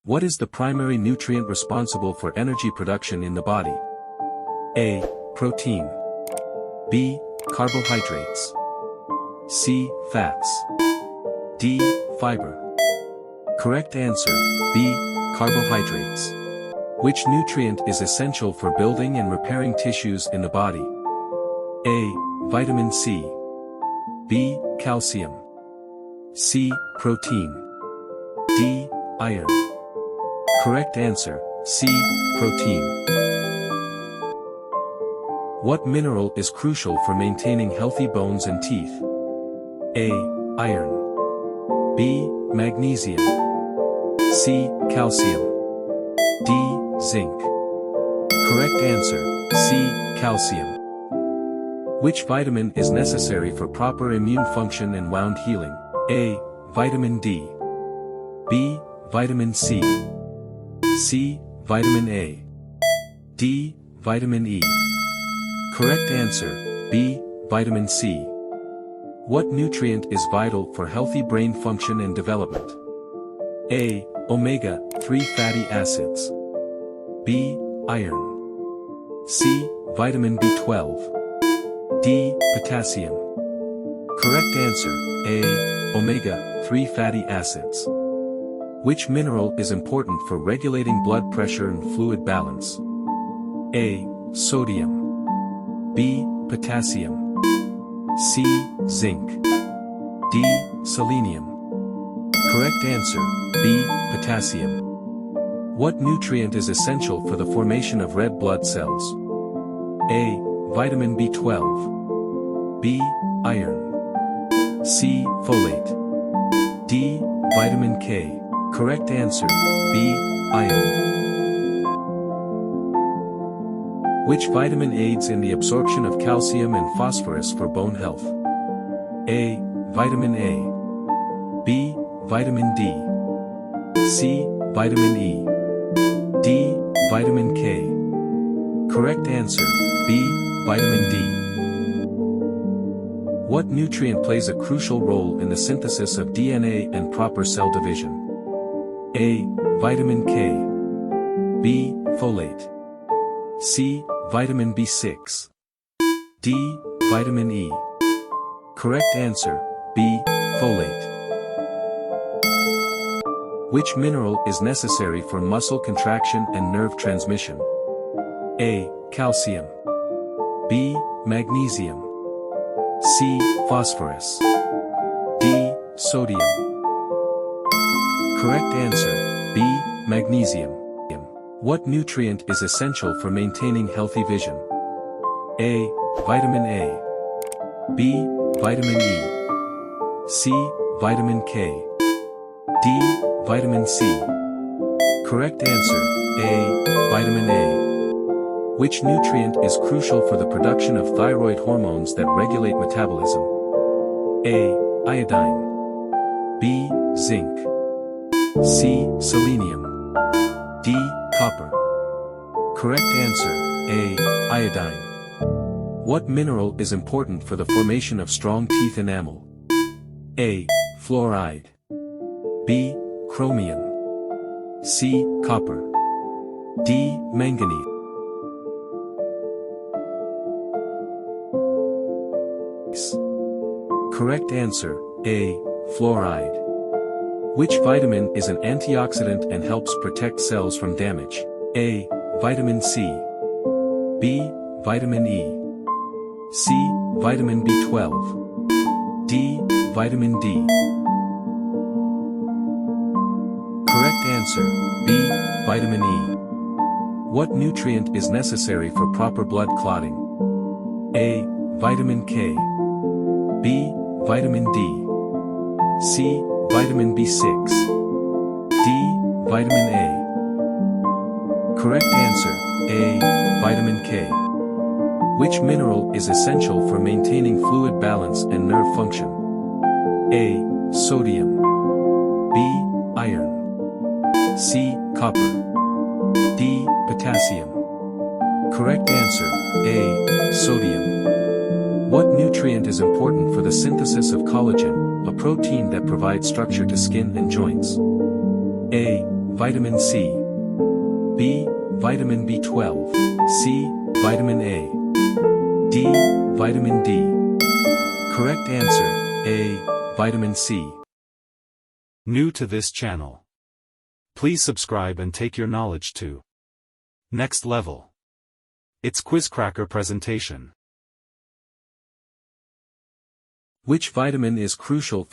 What is the primary nutrient responsible for energy production in the body? A. Protein. B. Carbohydrates. C. Fats. D. Fiber. Correct answer, B. Carbohydrates. Which nutrient is essential for building and repairing tissues in the body? A. Vitamin C. B. Calcium. C. Protein. D. Iron. Correct answer, C. Protein. What mineral is crucial for maintaining healthy bones and teeth? A. Iron. B. Magnesium. C. Calcium. D. Zinc. Correct answer, C. Calcium. Which vitamin is necessary for proper immune function and wound healing? A. Vitamin D. B. Vitamin C. C. Vitamin A. D. Vitamin E. Correct answer, B. Vitamin C. What nutrient is vital for healthy brain function and development? A. Omega-3 fatty acids. B. Iron. C. Vitamin B12. D. Potassium. Correct answer, A. Omega-3 fatty acids. Which mineral is important for regulating blood pressure and fluid balance? A. Sodium. B. Potassium. C. Zinc. D. Selenium. Correct answer, B. Potassium. What nutrient is essential for the formation of red blood cells? A. Vitamin B12. B. Iron. C. Folate. D. Vitamin K. Correct answer, B. Iron. Which vitamin aids in the absorption of calcium and phosphorus for bone health? A. Vitamin A. B. Vitamin D. C. Vitamin E. D. Vitamin K. Correct answer, B. Vitamin D. What nutrient plays a crucial role in the synthesis of DNA and proper cell division? A. Vitamin K. B. Folate. C. Vitamin B6. D. Vitamin E. Correct answer, B. Folate. Which mineral is necessary for muscle contraction and nerve transmission? A. Calcium. B. Magnesium. C. Phosphorus. D. Sodium. Correct answer, B. Magnesium. What nutrient is essential for maintaining healthy vision? A. Vitamin A. B. Vitamin E. C. Vitamin K. D. Vitamin C. Correct answer, A. Vitamin A. Which nutrient is crucial for the production of thyroid hormones that regulate metabolism? A. Iodine. B. Zinc. C. Selenium. D. Copper. Correct answer, A. Iodine. What mineral is important for the formation of strong teeth enamel? A. Fluoride. B. Chromium. C. Copper. D. Manganese. Correct answer, A. Fluoride. Which vitamin is an antioxidant and helps protect cells from damage? A. Vitamin C. B. Vitamin E. C. Vitamin B12. D. Vitamin D. Correct answer, B. Vitamin E. What nutrient is necessary for proper blood clotting? A. Vitamin K. B. Vitamin D. C. Vitamin B6. D. Vitamin A. Correct answer, A. Vitamin K. Which mineral is essential for maintaining fluid balance and nerve function? A. Sodium. B. Iron. C. Copper. D. Potassium. Correct answer, A. Sodium. What nutrient is important for the synthesis of collagen, a protein that provides structure to skin and joints? A. Vitamin C. B. Vitamin B12. C. Vitamin A. D. Vitamin D. Correct answer, A. Vitamin C. New to this channel? Please subscribe and take your knowledge to next level. It's Quizcracker presentation. Which vitamin is crucial